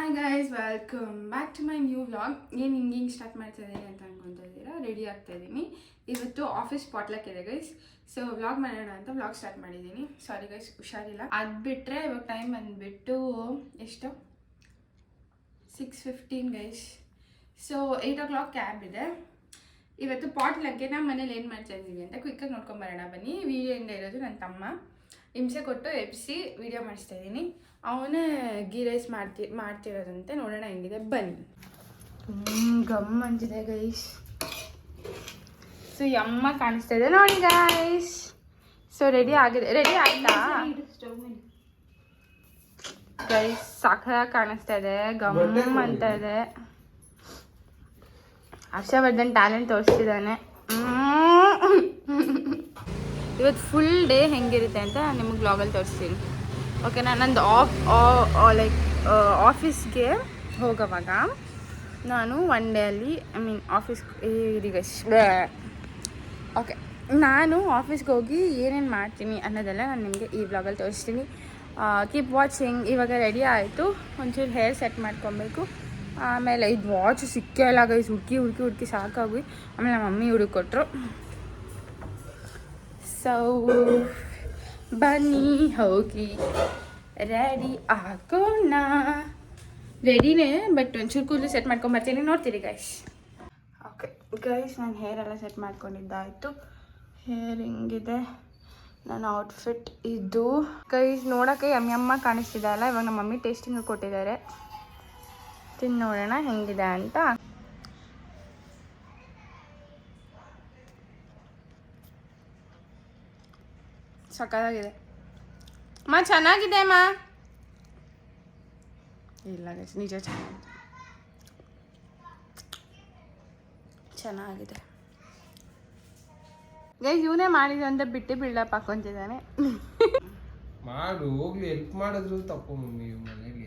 Hi guys, welcome back to my new vlog. ಏನು ಹಿಂಗೆ start ಮಾಡ್ತಾ ಇದ್ದೀನಿ ಅಂತ ಅನ್ಕೊತಾ ಇದ್ದೀರಾ? ರೆಡಿ ಆಗ್ತಾ ಇದ್ದೀನಿ. ಇವತ್ತು ಆಫೀಸ್ ಪಾಟ್ಲಕ್ ಇದೆ ಗೈಸ್. ಸೊ ವ್ಲಾಗ್ ಮಾಡೋಣ ಅಂತ ವ್ಲಾಗ್ ಸ್ಟಾರ್ಟ್ ಮಾಡಿದ್ದೀನಿ. ಸಾರಿ ಗೈಸ್, ಹುಷಾರಿಲ್ಲ. ಅದು ಬಿಟ್ಟರೆ ಇವಾಗ ಟೈಮ್ ಬಂದುಬಿಟ್ಟು ಎಷ್ಟು 6:15 ಗೈಸ್. ಸೊ 8 o'clock ಕ್ಯಾಬ್ ಇದೆ. ಇವತ್ತು ಪಾಟ್ಲಕ್ಕೆ ನಮ್ಮ ಮನೇಲಿ ಏನು ಮಾಡ್ತಾ ಇದ್ದೀವಿ ಅಂತ ಕ್ವಿಕ್ಕಾಗಿ ನೋಡ್ಕೊಂಬರೋಣ ಬನ್ನಿ. ವಿಡಿಯೋಯಿಂದ ಇರೋದು ನನ್ನ ತಮ್ಮ. ಹಿಂಸೆ ಕೊಟ್ಟು ಎಬ್ಸಿ ವಿಡಿಯೋ ಮಾಡಿಸ್ತಾ ಇದ್ದೀನಿ. ಅವನೇ ಗೀ ರೈಸ್ ಮಾಡ್ತಿರೋದಂತೆ. ನೋಡೋಣ ಹೆಂಗಿದೆ ಬನ್ನಿ. ಗಮ್ ಅಂತಿದೆ ಗೈಸ್. ಸೊ ಯಮ್ಮ ಕಾಣಿಸ್ತಾ ಇದೆ ನೋಡಿ ಗೈಸ್. ಸೊ ರೆಡಿ ಆಯ್ತಾ ಗೈಸ್? ಸಾಕಾಗಿ ಕಾಣಿಸ್ತಾ ಇದೆ, ಗಮ್ ಅಂತ ಇದೆ. ಹರ್ಷವರ್ಧನ್ ಟ್ಯಾಲೆಂಟ್ ತೋರಿಸ್ತಿದ್ದಾನೆ. ಇವತ್ತು ಫುಲ್ ಡೇ ಹೆಂಗಿರುತ್ತೆ ಅಂತ ನಾನು ನಿಮಗೆ ಬ್ಲಾಗಲ್ಲಿ ತೋರಿಸ್ತೀನಿ. ಓಕೆನಾ? ನಂದು ಆಫೀಸ್ಗೆ ಹೋಗೋವಾಗ ನಾನು ಒನ್ ಡೇ ಅಲ್ಲಿ ಓಕೆ, ನಾನು ಆಫೀಸ್ಗೆ ಹೋಗಿ ಏನೇನು ಮಾಡ್ತೀನಿ ಅನ್ನೋದೆಲ್ಲ ನಾನು ನಿಮಗೆ ಈ ಬ್ಲಾಗಲ್ಲಿ ತೋರಿಸ್ತೀನಿ. Keep watching. ಇವಾಗ ರೆಡಿ ಆಯಿತು, ಒಂಚೂರು ಹೇರ್ ಸೆಟ್ ಮಾಡ್ಕೊಬೇಕು. ಆಮೇಲೆ ಇದು ವಾಚ್ ಸಿಕ್ಕೇ ಇಲ್ಲ ಗೈಸ್. ಹುಡುಕಿ ಸಾಕಾಗಿ ಆಮೇಲೆ ನಮ್ಮ ಮಮ್ಮಿ ಹುಡುಕೊಟ್ರು. ಸೊ ಬನ್ನಿ ಹೋಗಿ ರೆಡಿ ಆಗೋಣ. ರೆಡಿನೇ, ಬಟ್ ಒಂಚೂರು ಕೂದಲು ಸೆಟ್ ಮಾಡ್ಕೊಂಬರ್ತೀನಿ, ನೋಡ್ತೀರಿ ಗೈಸ್. ಓಕೆ ಗೈಸ್, ನಾನು ಹೇರೆಲ್ಲ ಸೆಟ್ ಮಾಡ್ಕೊಂಡಿದ್ದಾಯಿತು. ಹೇರ್ ಹಿಂಗಿದೆ. ನನ್ನ ಔಟ್ಫಿಟ್ ಇದು ಗೈಸ್. ನೋಡೋಕ್ಕೆ ಯಮ್ಮ ಕಾಣಿಸ್ತಿದ್ದಲ್ಲ. ಇವಾಗ ನಮ್ಮ ಮಮ್ಮಿ ಟೇಸ್ಟಿಂಗ್ ಕೊಟ್ಟಿದ್ದಾರೆ. ತಿಂದು ನೋಡೋಣ ಹೆಂಗಿದೆ ಅಂತ. ಸಕ್ಕತ್ತಾಗಿದೆ ಅಮ್ಮ. ಚೆನ್ನಾಗಿದೆ ಅಮ್ಮ. ಇಲ್ಲ ಗೈಸ್, ನಿಜ ಚೆನ್ನಾಗಿದೆ ಗೈಸ್. ಇವನೇ ಮಾಡಿದ ಅಂತ ಬಿಟ್ಟು ಬಿಲ್ಡಪ್ ಹಾಕೊಂತಿದ್ದಾನೆ. ಮಾಡು ಹೋಗ್ಲಿ, ಹೆಲ್ಪ್ ಮಾಡಿದ್ರು ತಪ್ಪು ಮಮ್ಮಿ. ಮನೇಲಿ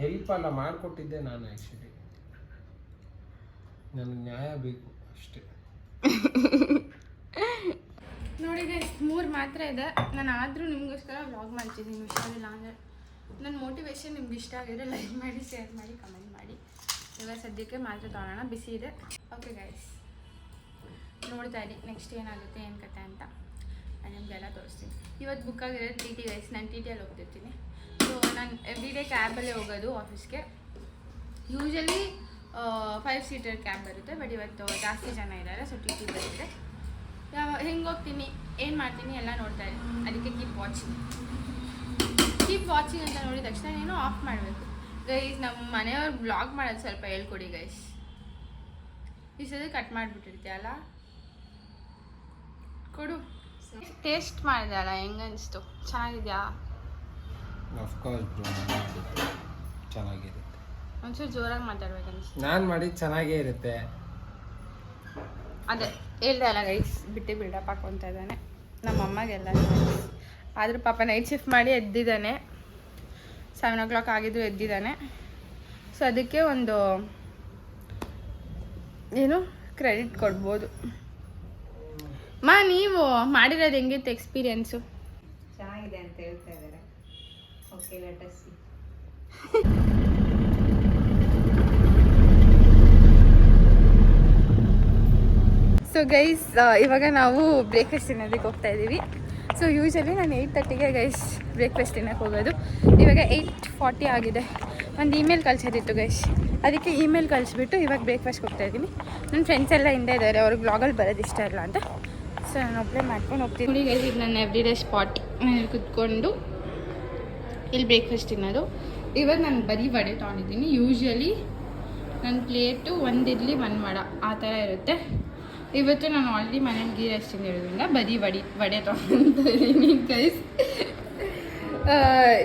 ಹೆಲ್ಪ್ ಅಲ್ಲ, ಮಾಡಿಕೊಟ್ಟಿದ್ದೆ ನಾನು. ಆ್ಯಕ್ಚುಲಿ ನನಗೆ ನ್ಯಾಯ ಬೇಕು ಅಷ್ಟೇ. ನೋಡಿ ಗೈಸ್, 3 ಮಾತ್ರ ಇದೆ. ನಾನು ಆದರೂ ನಿಮಗೋಸ್ಕರ ವ್ಲಾಗ್ ಮಾಡ್ತಿದ್ದೀನಿ. ಹುಷಾರಿಲ್ಲ ಅಂದರೆ ನನ್ನ ಮೋಟಿವೇಶನ್ ನಿಮ್ಗೆ ಇಷ್ಟ ಆಗಿದ್ರೆ ಲೈಕ್ ಮಾಡಿ, ಶೇರ್ ಮಾಡಿ, ಕಮೆಂಟ್ ಮಾಡಿ. ಇವಾಗ ಸದ್ಯಕ್ಕೆ ಮಾತ್ರ ತೊಗೊಳ್ಳೋಣ, ಬಿಸಿ ಇದೆ. ಓಕೆ ಗೈಸ್, ನೋಡ್ತಾ ಇರಿ ನೆಕ್ಸ್ಟ್ ಏನಾಗುತ್ತೆ, ಏನು ಕತೆ ಅಂತ ನಾನು ನಿಮಗೆಲ್ಲ ತೋರಿಸ್ತೀನಿ. ಇವತ್ತು ಬುಕ್ ಆಗಿರೋದು ಟಿ ಟಿ ಗೈಸ್. ನಾನು ಟಿ ಟಿಯಲ್ಲಿ ಹೋಗ್ತಿರ್ತೀನಿ. ಸೊ ನಾನು ಎವ್ರಿ ಡೇ ಕ್ಯಾಬಲ್ಲೇ ಹೋಗೋದು ಆಫೀಸ್ಗೆ. ಯೂಶಲಿ 5 seater ಕ್ಯಾಬ್ ಬರುತ್ತೆ, ಬಟ್ ಇವತ್ತು ಜಾಸ್ತಿ ಜನ ಇದ್ದಾರೆ. ಸೊ ಟಿ ಟಿ ಬರುತ್ತೆ. ಹೆಂಗೆ ಹೋಗ್ತೀನಿ, ಏನು ಮಾಡ್ತೀನಿ ಎಲ್ಲ ನೋಡ್ತಾ ಇರಿ. ಅದಕ್ಕೆ ಕೀಪ್ ವಾಚಿಂಗ್ ಅಂತ ನೋಡಿದ ತಕ್ಷಣ ಏನೋ ಆಫ್ ಮಾಡಬೇಕು ಗೈಸ್. ನಮ್ಮ ಮನೆಯವ್ರು ಬ್ಲಾಗ್ ಮಾಡೋದು ಸ್ವಲ್ಪ ಹೇಳ್ಕೊಡಿ ಗೈಸ್. ಈ ಸಲ ಕಟ್ ಮಾಡಿಬಿಟ್ಟಿರ್ತೀಯಲ್ಲ, ಕೊಡು. ಟೇಸ್ಟ್ ಮಾಡಿದೆ ಅಲ್ಲ, ಹೆಂಗೆ ಅನಿಸ್ತು? ಚೆನ್ನಾಗಿದೆಯಾ? ಚೆನ್ನಾಗಿರುತ್ತೆ. ಒಂಚೂರು ಜೋರಾಗಿ ಮಾತಾಡ್ಬೇಕನ್ನಿಸ್ತು. ನಾನು ಮಾಡಿದ್ದು ಚೆನ್ನಾಗೇ ಇರುತ್ತೆ. ಅದೇ ಹೇಳ್ದೆ ಅಲ್ಲ ಗೈಸ್, ಬಿಟ್ಟು ಬಿಲ್ಡಪ್ ಹಾಕೊತಾ ಇದ್ದಾನೆ ನಮ್ಮ ಅಮ್ಮಗೆಲ್ಲ. ಆದರೂ ಪಾಪ ನೈಟ್ ಶಿಫ್ಟ್ ಮಾಡಿ ಎದ್ದಿದ್ದಾನೆ. 7 o'clock ಆಗಿದ್ದು ಎದ್ದಿದ್ದಾನೆ. ಸೊ ಅದಕ್ಕೆ ಒಂದು ಏನು ಕ್ರೆಡಿಟ್ ಕೊಡ್ಬೋದು. ನೀವು ಮಾಡಿರೋದು ಹೆಂಗಿತ್ತು ಎಕ್ಸ್ಪೀರಿಯನ್ಸು? ಚೆನ್ನಾಗಿದೆ ಅಂತ ಹೇಳ್ತಾ ಇದ್ದಾರೆ. Okay, let us see. So guys, ಇವಾಗ ನಾವು ಬ್ರೇಕ್ಫಾಸ್ಟ್ ತಿನ್ನೋದಕ್ಕೆ ಹೋಗ್ತಾ ಇದ್ದೀವಿ. ಸೊ ಯೂಶಲಿ ನಾನು 8:30ಗೆ ಗೈಸ್ ಬ್ರೇಕ್ಫಾಸ್ಟ್ ತಿನ್ನೋಕ್ಕೆ ಹೋಗೋದು. ಇವಾಗ 8:40 ಆಗಿದೆ. ಒಂದು ಇಮೇಲ್ ಕಳಿಸೋದಿತ್ತು ಗೈಸ್, ಅದಕ್ಕೆ ಇಮೇಲ್ ಕಳಿಸ್ಬಿಟ್ಟು ಇವಾಗ ಬ್ರೇಕ್ಫಾಸ್ಟ್ಗೆ ಹೋಗ್ತಾ ಇದ್ದೀನಿ. ನನ್ನ ಫ್ರೆಂಡ್ಸ್ ಎಲ್ಲ ಹಿಂದೆ ಇದ್ದಾರೆ, ಅವ್ರಿಗೆ ಬ್ಲಾಗಲ್ಲಿ ಬರೋದು ಇಷ್ಟ ಇಲ್ಲ ಅಂತ. ಸೊ ನಾನು ಅಪ್ಲೈ ಮಾಡ್ಕೊಂಡು ಹೋಗ್ತೀನಿ ಗೈಸ್. ಇದು ನನ್ನ ಎವ್ರಿ ಡೇ ಸ್ಪಾಟ್. ನಾನು ಕುತ್ಕೊಂಡು ಇಲ್ಲಿ ಬ್ರೇಕ್ಫಾಸ್ಟ್ ತಿನ್ನೋದು. ಇವಾಗ ನಾನು ಬರೀ ವಡೆ ತೊಗೊಂಡಿದ್ದೀನಿ. ಯೂಶ್ವಲಿ ನನ್ನ ಪ್ಲೇಟು 1 ಇಡ್ಲಿ 1 ವಡೆ ಆ ಥರ ಇರುತ್ತೆ. ಇವತ್ತು ನಾನು ಆಲ್ರೆಡಿ ಮನೇಲಿ ಗೀ ರೈಸ್ ತಿಂದಿರೋದ್ರಿಂದ ಬರೀ ವಡೆ ತೊಗೊಂಡಿದ್ದೀನಿ ಗೈಸ್.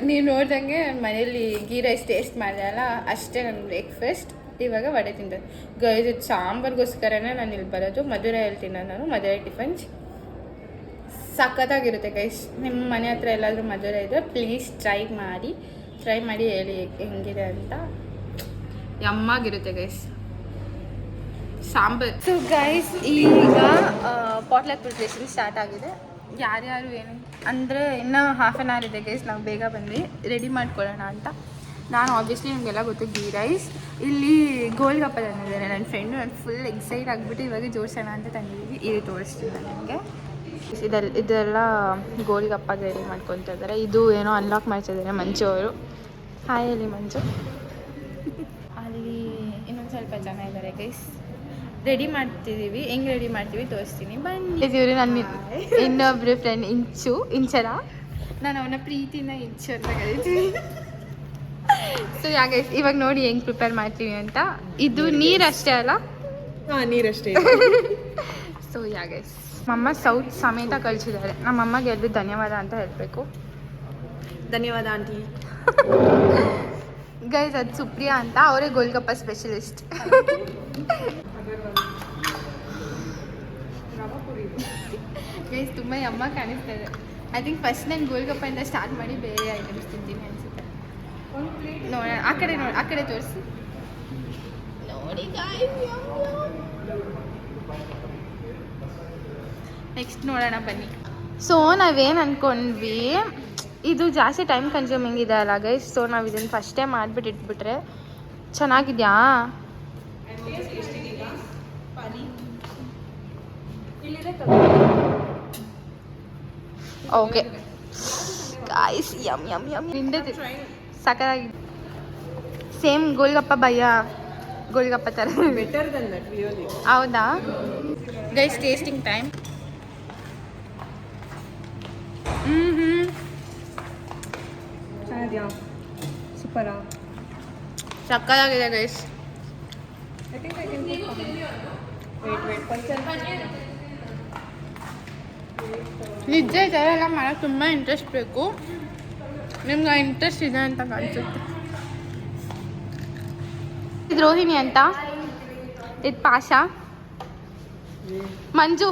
ನೀವು ನೋಡ್ದಂಗೆ ಮನೇಲಿ ಗೀ ರೈಸ್ ಟೇಸ್ಟ್ ಮಾಡಿದೆಯಲ್ಲ, ಅಷ್ಟೇ ನನ್ನ ಬ್ರೇಕ್ಫಾಸ್ಟ್. ಇವಾಗ ವಡೆ ತಿಂದೆ ಗೈಸ್. ಇದು ಸಾಂಬಾರ್ಗೋಸ್ಕರನೇ ನಾನು ಇಲ್ಲಿ ಬರೋದು. ಮಧುರೈಯಲ್ಲಿ ತಿನ್ನೋದು ನಾನು. ಮಧುರೈ ಟಿಫನ್ಸ್ ಸಖತ್ತಾಗಿರುತ್ತೆ ಗೈಸ್. ನಿಮ್ಮ ಮನೆ ಹತ್ರ ಎಲ್ಲಾದರೂ ಮಧುರೈ ಇದ್ದರೆ ಪ್ಲೀಸ್ ಟ್ರೈ ಮಾಡಿ ಹೇಳಿ ಹೆಂಗಿದೆ ಅಂತ. ಯಮ್ಮಾಗಿರುತ್ತೆ ಗೈಸ್ ಸಾಂಬಾರ್. ಸೊ ಗೈಸ್, ಈಗ ಪಾಟ್ಲಕ್ ಪ್ರಿಪ್ರೇಷನ್ ಸ್ಟಾರ್ಟ್ ಆಗಿದೆ. ಯಾರ್ಯಾರು ಏನು ಅಂದರೆ ಇನ್ನೂ ಹಾಫ್ ಆನ್ ಅವರ್ ಇದೆ ಗೈಸ್. ನಾವು ಬೇಗ ಬಂದ್ವಿ, ರೆಡಿ ಮಾಡ್ಕೊಳ್ಳೋಣ ಅಂತ. ನಾನು ಆಬ್ವಿಯಸ್ಲಿ ನಿಮಗೆಲ್ಲ ಗೊತ್ತು ಗೀ ರೈಸ್, ಇಲ್ಲಿ ಗೋಲ್ಗಪ್ಪ ತಂದಿದ್ದಾರೆ ನನ್ನ ಫ್ರೆಂಡು. ನಾನು ಫುಲ್ ಎಕ್ಸೈಟ್ ಆಗಿಬಿಟ್ಟು ಇವಾಗ ಜೋಡಿಸೋಣ ಅಂತ ತಂದಿದ್ದೀವಿ. ಇದು ತೋರಿಸ್ತೀನಿ ನಾನು ನಿಮಗೆ. ಇದೆಲ್ಲ ಗೋಲ್ಗಪ್ಪ ರೆಡಿ ಮಾಡ್ಕೊತಾ ಇದ್ದಾರೆ. ಇದು ಏನೋ ಅನ್ಲಾಕ್ ಮಾಡ್ತಿದ್ದಾರೆ ಮಂಜು ಅವರು. ಹಾಯ್ ಅಲ್ಲಿ ಮಂಜು. ಅಲ್ಲಿ ಇನ್ನೊಂದು ಸ್ವಲ್ಪ ಜನ ಇದ್ದಾರೆ ಗೈಸ್. ರೆಡಿ ಮಾಡ್ತಿದ್ದೀವಿ. ಹೆಂಗೆ ರೆಡಿ ಮಾಡ್ತೀವಿ ತೋರಿಸ್ತೀನಿ ಬನ್ನಿ. ಇವ್ರು ನನ್ನ ಇನ್ನೊಬ್ರು ಫ್ರೆಂಡ್ ಇಂಚರ. ನಾನು ಅವನ ಪ್ರೀತಿನ ಇಂಚು ಅಂತ ಕರಿತೀವಿ. ಸೊ ಯಾಕೆ ಇವಾಗ ನೋಡಿ ಹೆಂಗೆ ಪ್ರಿಪೇರ್ ಮಾಡ್ತೀವಿ ಅಂತ. ಇದು ನೀರಷ್ಟೇ ಅಲ್ಲ? ಹಾಂ, ನೀರಷ್ಟೇ. ಸೊ ಯಾಕೆ ಮಮ್ಮ ಸೌತ್ ಸಮೇತ ಕಳಿಸಿದ್ದಾರೆ. ನಮ್ಮಮ್ಮಗೆ ಎಲ್ಲರೂ ಧನ್ಯವಾದ ಅಂತ ಹೇಳಬೇಕು. ಧನ್ಯವಾದ ಆಂಟಿ. ಗೈಸ್ ಅದು ಸುಪ್ರಿಯಾ ಅಂತ, ಅವರೇ ಗೋಲ್ಗಪ್ಪ ಸ್ಪೆಷಲಿಸ್ಟ್. ಗೈಸ್ ತುಂಬ ಅಮ್ಮ ಕಾಣಿಸ್ತಾ ಇದೆ. ಐ ಥಿಂಕ್ ಫಸ್ಟ್ ನಾನು ಗೋಲ್ಗಪ್ಪದಿಂದ ಸ್ಟಾರ್ಟ್ ಮಾಡಿ ಬೇರೆ ಐಟಮ್ಸ್ ತಿಂತೀನಿ ಅನಿಸುತ್ತೆ. ನೋಡೋಣ, ಆ ಕಡೆ ತೋರಿಸಿ ನೋಡಿ. ನೆಕ್ಸ್ಟ್ ನೋಡೋಣ ಬನ್ನಿ. ಸೊ ನಾವೇನು ಅಂದ್ಕೊಂಡ್ವಿ, ಇದು ಜಾಸ್ತಿ ಟೈಮ್ ಕನ್ಸ್ಯೂಮಿಂಗ್ ಇದೆ ಅಲ್ಲ ಗೈಸ್. ಸೊ ನಾವು ಇದನ್ನು ಫಸ್ಟೇ ಮಾಡಿಬಿಟ್ಟು ಇಟ್ಬಿಟ್ರೆ ಚೆನ್ನಾಗಿದೆಯಾ? Okay guys, yum yum yum ನಿಂದೆ ಸಕ್ಕತ್ತಾಗಿದೆ. ಸೇಮ್ ಗೋಲ್ಗಪ್ಪ ಭಯ್ಯ, ಗೋಲ್ಗಪ್ಪ ಥರ. Better than that really. ಹೌದಾ ಗೈಸ್? Tasting time. ಚೆನ್ನಾಗಿದೆಯಾ? ಸೂಪರಾ? ಸಕ್ಕತ್ತಾಗಿದೆ guys. I think I can wait ನಿಜ ಇದೆಲ್ಲ ಮಾಡೋಕ್ಕೆ ತುಂಬ ಇಂಟ್ರೆಸ್ಟ್ ಬೇಕು. ನಿಮ್ಗೆ ಆ ಇಂಟ್ರೆಸ್ಟ್ ಇದೆ ಅಂತ ಕಾಣಿಸುತ್ತೆ. ಇದು ರೋಹಿಣಿ ಅಂತ, ಇದು ಪಾಶಾ, ಮಂಜು.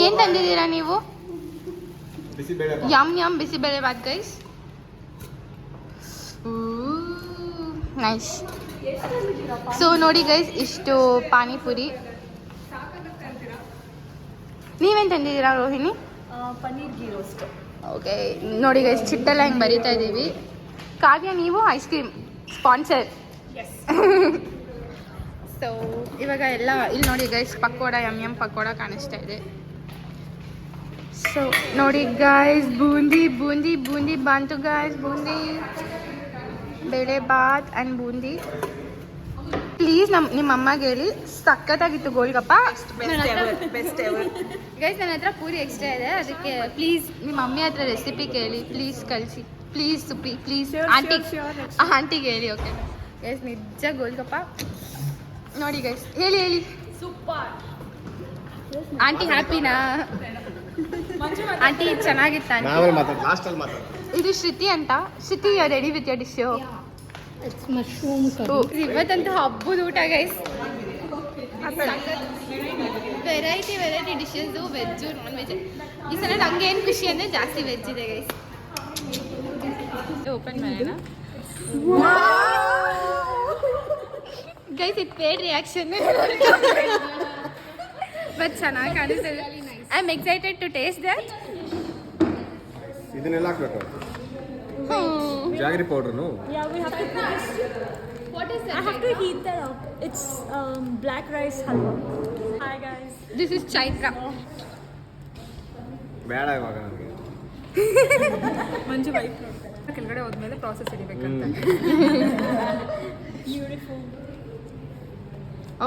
ಏನು ತಂದಿದ್ದೀರಾ ನೀವು? Yum yum bisibele bath guys. Nice. So ನೋಡಿ ಗೈಸ್, ಇಷ್ಟು ಪಾನಿಪುರಿ. ನೀವೇನು ತಂದಿದ್ದೀರಾ Rohini? Paneer ghee roast. Okay ನೋಡಿ ಗೈಸ್, ಚಿಟ್ಟೆಲ್ಲ ಹಿಂಗೆ ಬರಿತಾ ಇದ್ದೀವಿ. ಕಾವ್ಯ ನೀವು ಐಸ್ ಕ್ರೀಮ್ ಸ್ಪಾನ್ಸರ್. ಸೊ ಇವಾಗ ಎಲ್ಲ ಇಲ್ಲಿ ನೋಡಿ guys, pakoda M M pakoda ಕಾಣಿಸ್ತಾ ಇದೆ. ಸೊ ನೋಡಿ ಗೈಸ್, ಬೂಂದಿ ಬೂಂದಿ ಬೂಂದಿ ಬಂತು ಗೈಸ್. ಬೂಂದಿ ಬೇಳೆ ಬಾತ್ ಆ್ಯಂಡ್ ಬೂಂದಿ. ಪ್ಲೀಸ್ ನಿಮ್ಮ ಅಮ್ಮಗೆ ಹೇಳಿ, ಸಖತ್ತಾಗಿತ್ತು ಗೋಲ್ಗಪ್ಪ. Best ever. ಗೈಸ್ ನನ್ನ ಹತ್ರ ಪೂರಿ ಎಕ್ಸ್ಟ್ರಾ ಇದೆ, ಅದಕ್ಕೆ ಪ್ಲೀಸ್ ನಿಮ್ಮ ಮಮ್ಮಿ ಹತ್ರ ರೆಸಿಪಿ ಕೇಳಿ, ಪ್ಲೀಸ್ ಕಳಿಸಿ. ಪ್ಲೀಸ್ ಸುಪ್ಪಿ, ಪ್ಲೀಸ್ ಆಂಟಿಗೆ ಹೇಳಿ. ಓಕೆ ಗೈಸ್, ನಿಜ ಗೋಲ್ಗಪ್ಪ ನೋಡಿ ಗೈಸ್. ಹೇಳಿ ಸೂಪರ್. ಆಂಟಿ ಹ್ಯಾಪಿನಾ? ಆಂಟಿ ಚೆನ್ನಾಗಿತ್ತ? ಇದು ಶ್ರುತಿ ಅಂತ. Shruti ready with your dish. ಇವತ್ತಂತೂ ಹಬ್ಬದ ಊಟ guys. Variety dishes, veg non veg. ಈ ಸಲ ನಂಗೆ ಏನು ಖುಷಿ ಅಂದರೆ ಜಾಸ್ತಿ ವೆಜ್ ಇದೆ ಗೈಸ್. ಓಪನ್ ಮಾಡೋಣ ಗೈಸ್. ಇದು ಪೇಡ್ ರಿಯಾಕ್ಷನ್ ಬಟ್ ಚೆನ್ನಾಗಿ ಕಾಣಿಸ್ತದೆ. I am excited to taste that. ಇದನ್ನೆಲ್ಲ ಹಾಕ್ಬೇಕು. ಜಾಗರಿ ಪೌಡರ್ನು. Yeah, we have to put this. What is that? I have to heat that up. It's black rice halwa. Hi guys. This is Chaitra. ಬೇಡ ಇವಾಗ ನನಗೆ. ಮಂಜು wife ಕೆಳಗಡೆ ಹೋದ್ಮೇಲೆ process ಹಿಡಿಬೇಕಂತ. Beautiful.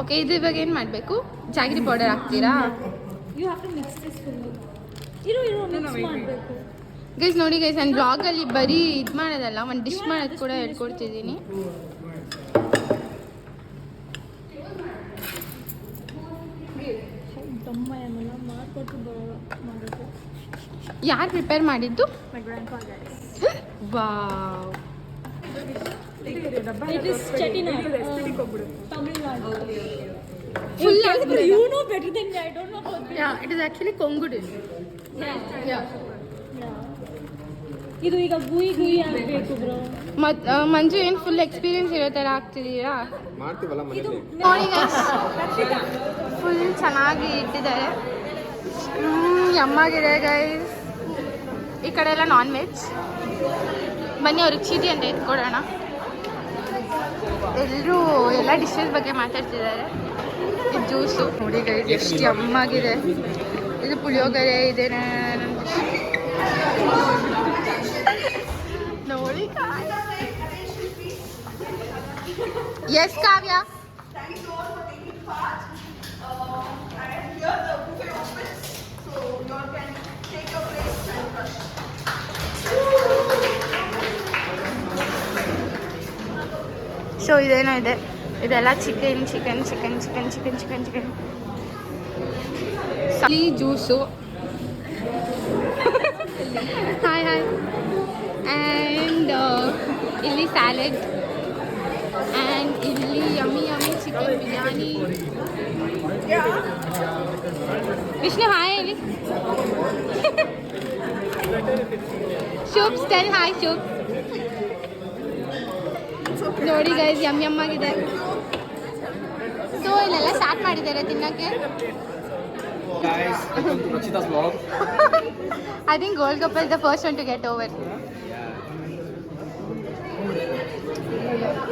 Okay, ಇದು ಇವಾಗ ಏನು ಮಾಡಬೇಕು? ಜಾಗರಿ ಪೌಡರ್ ಹಾಕ್ತೀರಾ? You have to mix this fully. ಇರು mix ಮಾಡಬೇಕು. ಗೈಸ್ ನೋಡಿ ಗೈಸ್, ನನ್ನ ಬ್ಲಾಗಲ್ಲಿ ಬರೀ ಇದು ಮಾಡೋದಲ್ಲ, ಒಂದು ಡಿಶ್ ಮಾಡೋದು ಕೂಡ ಹೇಳ್ಕೊಡ್ತಿದ್ದೀನಿ. ದಮ್ಮಯ್ಯನೆಲ್ಲ ಮಾಡ್ಕೊಟ್ಟು ಮಾಡೋದು. ಯಾರು ಪ್ರಿಪೇರ್ ಮಾಡಿದ್ದು? My grandpa guys. Wow. It is Chettinad. Tamil Nadu. Full You know better than me. I don't know about this. Yeah, it is actually Kongu dish. Yeah. ಇದು ಈಗ ಗುಯಿ ಆಗಬೇಕು ಬ್ರೋ. ಮಂಜು ಏನು ಫುಲ್ ಎಕ್ಸ್ಪೀರಿಯನ್ಸ್ ಇರೋ ಥರ ಆಗ್ತಿದ್ದೀರಾ? ಮಾಡ್ತೀವಲ್ಲ ಮನೇಲಿ. ನೋಡಿ ಗೈಸ್, ಫುಲ್ ಚೆನ್ನಾಗಿ ಇಟ್ಟಿದ್ದಾರೆ. ಯಮ್ಮಾಗಿದೆ ಗೈಸ್. ಈ ಕಡೆ ಎಲ್ಲ ನಾನ್ ವೆಜ್. ಬನ್ನಿ ಅವ್ರಿಗೆ ಚೀಟಿ ಅಂತ ಎತ್ಕೊಡೋಣ. ಎಲ್ಲರೂ ಎಲ್ಲ ಡಿಶಸ್ ಬಗ್ಗೆ ಮಾತಾಡ್ತಿದ್ದಾರೆ. ಇದು ಜ್ಯೂಸು ನೋಡಿ ಗೈಸ್ ಎಷ್ಟು ಯಮ್ಮಾಗಿದೆ. ಇದು ಪುಳಿಯೋಗರೆ ಇದೇನೆ ನೋಡಿ. ಎಸ್ ಕಾವ್ಯ. ಸೊ ಇದೇನೋ ಇದೆ, ಇದೆಲ್ಲ chicken chicken chicken chicken chicken chicken chicken ಈ ಜ್ಯೂಸು. Hi hi. ಆ್ಯಂಡ್ ಇಲ್ಲಿ ಸ್ಯಾಲೆಡ್ ಆ್ಯಂಡ್ ಇಲ್ಲಿ yummy yummy chicken biryani. Vishnu hi ಹೇಳಿ. Shubh style hi Shubh. ನೋಡಿ ಗೈಸ್ ಯಮ್ ಆಗಿದೆ. ಸೊ ಇಲ್ಲೆಲ್ಲ ಸ್ಟಾರ್ಟ್ ಮಾಡಿದ್ದಾರೆ ತಿನ್ನಕ್ಕೆ. I think Golgappa is the first one to get over.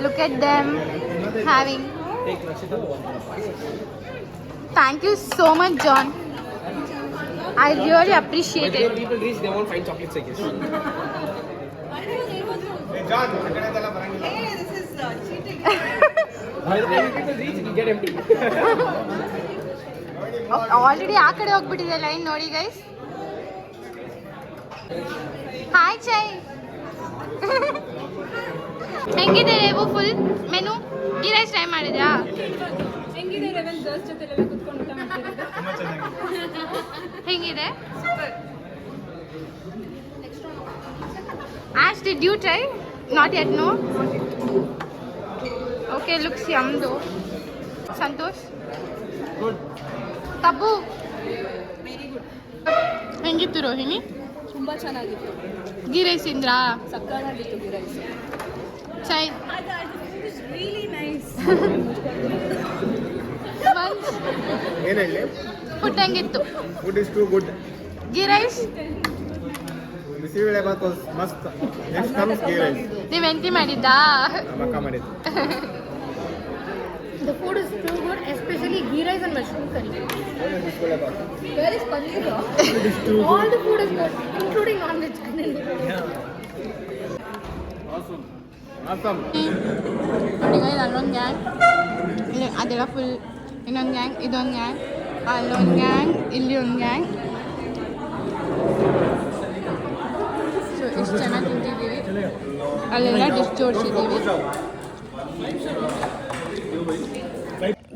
Look at them having. Thank you so much, John. I really appreciate it. People reach, they won't find chocolates, I guess. Hey John, Hey, this is cheating. By the time people reach, it will get empty. Already ಆ ಕಡೆ ಹೋಗ್ಬಿಟ್ಟಿದೆ line ನೋಡಿ guys. Hi Chai. ಹೆಂಗಿದೆ Revu full menu? Ghee rice try ಮಾಡಿದ್ಯಾ? ಹೆಂಗಿದೆ eleven girls ಜೊತೆ ಎಲ್ಲ ಕುತ್ಕೊಂಡು ಊಟ ಮಾಡ್ತಿರೋದು? ಹೆಂಗಿದೆ? Ash, did you try? Not yet, no? Okay, looks yum though. Santosh? Good. Tabu? Very good. ಹೆಂಗಿತ್ತು ರೋಹಿಣಿ? ತುಂಬ ಚೆನ್ನಾಗಿತ್ತು. ಗೀ ರೈಸ್ ತಿಂದ್ರಾ? ಸಕ್ಕತ್ತಾಗಿತ್ತು ghee rice. Chai? Really nice. ಏನು ಹೇಳಿ? ಫುಡ್ ಹೆಂಗಿತ್ತು? Food is too good. Ghee rice? Bisibele bath was must. Next comes ghee rice. ನೀವು ಎಂಟಿ ಮಾಡಿದ್ದಾ? ಮಕ್ಕ ಮಾಡಿದ್ದು. The food is too good, especially ghee rice and mushroom curry. Bisibele bath. Where is paneer? Food is too All good. the food is good, including non-veg. Awesome. Awesome. ನೋಡಿ guys ಅಲ್ಲೊಂದು gang, ಇಲ್ಲಿ ಅದೆಲ್ಲ full ಇನ್ನೊಂದು gang, ಇದೊಂದು gang, ಅಲ್ಲೊಂದು gang, ಇಲ್ಲಿ ಒಂದು gang. So ಇಷ್ಟು ಜನ ತಿಂತಿದ್ದೀವಿ. ಅಲ್ಲೆಲ್ಲ ಡಿಶ್ ಜೋಡಿಸಿದ್ದೀವಿ.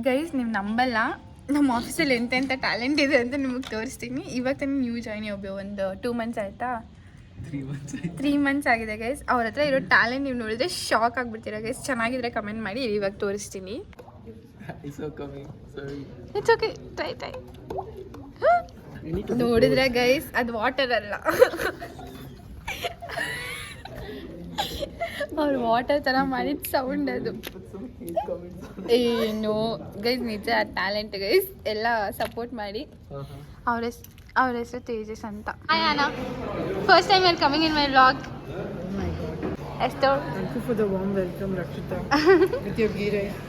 ಗೈಸ್ ನೀವು ನಂಬಲ್ಲ, ನಮ್ಮ ಆಫೀಸಲ್ಲಿ ಎಂತೆಂಥ ಟ್ಯಾಲೆಂಟ್ ಇದೆ ಅಂತ ನಿಮಗೆ ತೋರಿಸ್ತೀನಿ. ಇವಾಗ ತಾನೇ ನ್ಯೂ ಜಾಯ್ನ್ ಒಬ್ಬ ಒಂದು 2 months ಆಯಿತಾ? 3 months ಆಗಿದೆ ಗೈಸ್. ಅವ್ರ ಹತ್ರ ಇರೋ ಟ್ಯಾಲೆಂಟ್ ನೀವು ನೋಡಿದ್ರೆ ಶಾಕ್ ಆಗಿಬಿಡ್ತೀರ ಗೈಸ್. ಚೆನ್ನಾಗಿದ್ರೆ ಕಮೆಂಟ್ ಮಾಡಿ, ಇವಾಗ ತೋರಿಸ್ತೀನಿ. It's okay, try. ನೋಡಿದ್ರೆ ಗೈಸ್ ಅದು ವಾಟರ್ ಅಲ್ಲ, ಅವ್ರು ವಾಟರ್ ಥರ ಮಾಡಿದ ಸೌಂಡ್ ಅದು. ಏನು ಗೈಸ್ ನಿಜ ಟ್ಯಾಲೆಂಟ್ ಗೈಸ್, ಎಲ್ಲ ಸಪೋರ್ಟ್ ಮಾಡಿ. ಅವ್ರ ಹೆಸರು ತೇಜಸ್ ಅಂತ. Hi Ana, first time are coming in my vlog. ಎಷ್ಟು? Thank you for the warm welcome, Rakshita. With your ghee rice.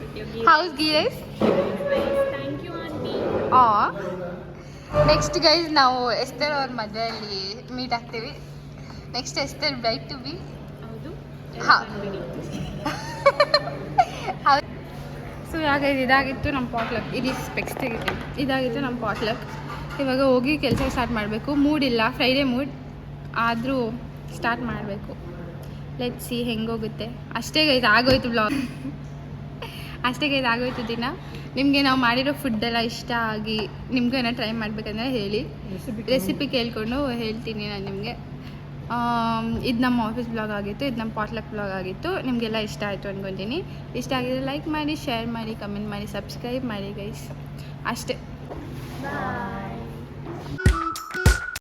How's ghee rice? Thank you, auntie. Next guys ನಾವು Esther ಅವ್ರ ಮದುವೆಯಲ್ಲಿ meet ಆಗ್ತೀವಿ. Next Esther bride to be. So ಯಾಕಂದ್ರೆ ಇದಾಗಿತ್ತು ನಮ್ಮ potluck. ಇದು specs ತೆಗಿತೀವಿ. ಇದಾಗಿತ್ತು ನಮ್ಮ ಪಾಟ್ಲಕ್. ಇವಾಗ ಹೋಗಿ ಕೆಲಸ ಸ್ಟಾರ್ಟ್ ಮಾಡಬೇಕು. ಮೂಡಿಲ್ಲ, ಫ್ರೈಡೇ ಮೂಡ್ ಆದರೂ ಸ್ಟಾರ್ಟ್ ಮಾಡಬೇಕು. ಲೆಟ್ಸ್ ಸಿ ಹೆಂಗೋಗುತ್ತೆ. ಅಷ್ಟೇ ಗೈಸ್, ಆಗೋಯ್ತು ಬ್ಲಾಗ್. ಅಷ್ಟೇ ಗೈಸ್, ಆಗೋಯ್ತು ದಿನ. ನಿಮಗೆ ನಾವು ಮಾಡಿರೋ ಫುಡ್ಡೆಲ್ಲ ಇಷ್ಟ ಆಗಿ ನಿಮಗೂ ಏನೋ ಟ್ರೈ ಮಾಡಬೇಕಂದ್ರೆ ಹೇಳಿ, ರೆಸಿಪಿ ಕೇಳ್ಕೊಂಡು ಹೇಳ್ತೀನಿ ನಾನು ನಿಮಗೆ. ಇದು ನಮ್ಮ ಆಫೀಸ್ ಬ್ಲಾಗ್ ಆಗಿತ್ತು, ಇದು ನಮ್ಮ ಪಾಟ್ಲಕ್ ಬ್ಲಾಗ್ ಆಗಿತ್ತು. ನಿಮಗೆಲ್ಲ ಇಷ್ಟ ಆಯಿತು ಅಂದ್ಕೊತೀನಿ. ಇಷ್ಟ ಆಗಿದ್ರೆ ಲೈಕ್ ಮಾಡಿ, ಶೇರ್ ಮಾಡಿ, ಕಮೆಂಟ್ ಮಾಡಿ, ಸಬ್ಸ್ಕ್ರೈಬ್ ಮಾಡಿ ಗೈಸ್. ಅಷ್ಟೇ. Bye.